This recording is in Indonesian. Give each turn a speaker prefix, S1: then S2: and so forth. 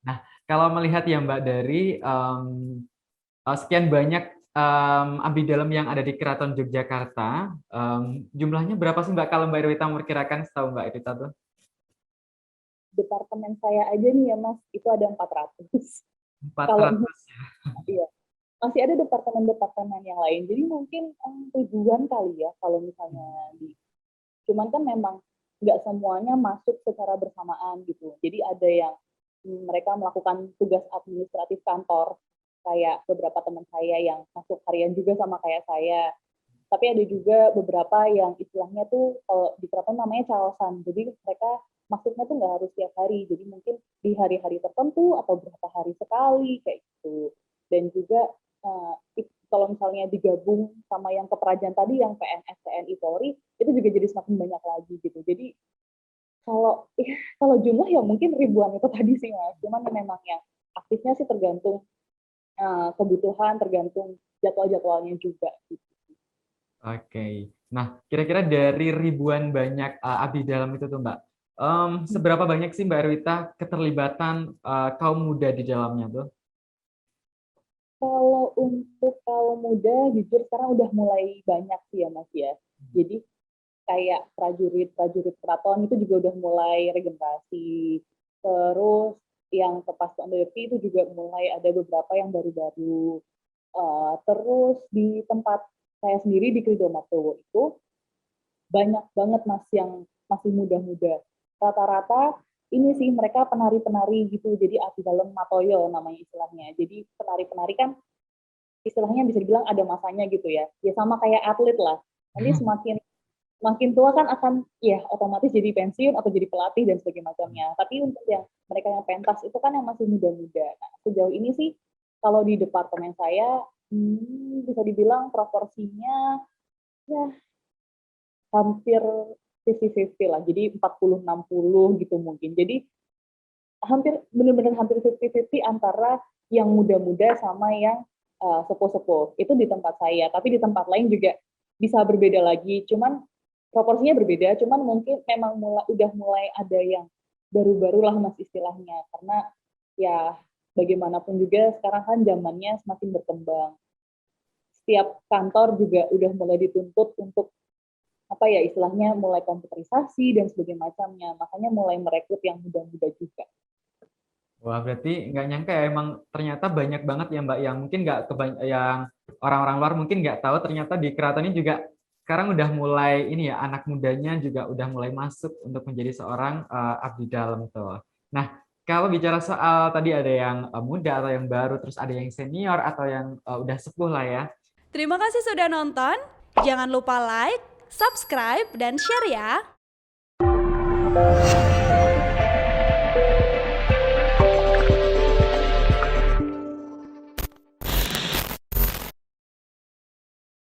S1: Nah, kalau melihat ya Mbak dari sekian banyak abdi dalam yang ada di Keraton Yogyakarta, jumlahnya berapa sih Mbak kalau Mbak Irwita memperkirakan setahu Mbak Irwita tuh?
S2: Departemen saya aja nih ya Mas, itu ada 400. Kalau
S1: 400 ya.
S2: iya, masih ada departemen-departemen yang lain. Jadi mungkin ribuan kali ya kalau misalnya di. Cuman kan memang nggak semuanya masuk secara bersamaan gitu. Jadi ada yang mereka melakukan tugas administratif kantor, kayak beberapa teman saya yang masuk harian juga sama kayak saya. Tapi ada juga beberapa yang istilahnya tuh kalau di keraton namanya caosan. Jadi mereka masuknya tuh nggak harus tiap hari. Jadi mungkin di hari-hari tertentu atau berapa hari sekali kayak gitu. Dan juga uh, kalau misalnya digabung sama yang keperajaan tadi yang PNS, TNI, Polri itu juga jadi semakin banyak lagi gitu. Jadi kalau kalau jumlah ya mungkin ribuan itu tadi sih Mas. Cuman memang yang aktifnya sih tergantung kebutuhan, tergantung jadwal-jadwalnya juga gitu.
S1: Oke. Nah, kira-kira dari ribuan banyak abdi dalam itu tuh Mbak, seberapa banyak sih Mbak Irwita keterlibatan kaum muda di dalamnya tuh?
S2: Kalau untuk kaum muda, jujur sekarang udah mulai banyak sih ya Mas ya. Jadi kayak prajurit-prajurit keraton itu juga udah mulai regenerasi. Terus yang ke Paskon itu juga mulai ada beberapa yang baru-baru. Terus di tempat saya sendiri di Kridomatowo itu banyak banget Mas yang masih muda-muda. Rata-rata ini sih mereka penari-penari gitu, jadi abdi dalam matoyo namanya istilahnya. Jadi penari-penari kan istilahnya bisa dibilang ada masanya gitu ya. Ya sama kayak atlet lah. Nanti semakin makin tua kan akan ya otomatis jadi pensiun atau jadi pelatih dan sebagainya macamnya. Tapi untuk yang mereka yang pentas itu kan yang masih muda-muda. Nah, sejauh ini sih kalau di departemen saya bisa dibilang proporsinya ya hampir 50-50 lah. Jadi 40-60 gitu mungkin. Jadi hampir benar-benar hampir 50-50 antara yang muda-muda sama yang sepuh-sepuh. Itu di tempat saya. Tapi di tempat lain juga bisa berbeda lagi. Cuman proporsinya berbeda. Cuman mungkin memang udah mulai ada yang baru-baru lah mas istilahnya. Karena ya bagaimanapun juga sekarang kan zamannya semakin berkembang. Setiap kantor juga udah mulai dituntut untuk apa ya istilahnya mulai komputerisasi dan sebagainya macamnya. Makanya mulai merekrut yang muda-muda juga.
S1: Wah, berarti nggak nyangka ya, emang ternyata banyak banget ya Mbak yang mungkin nggak yang orang-orang luar mungkin nggak tahu ternyata di keraton ini juga sekarang udah mulai ini ya anak mudanya juga udah mulai masuk untuk menjadi seorang abdi dalam tuh. Nah, kalau bicara soal tadi ada yang muda atau yang baru, terus ada yang senior atau yang udah sepuh lah ya.
S3: Terima kasih sudah nonton. Jangan lupa like, subscribe, dan share ya.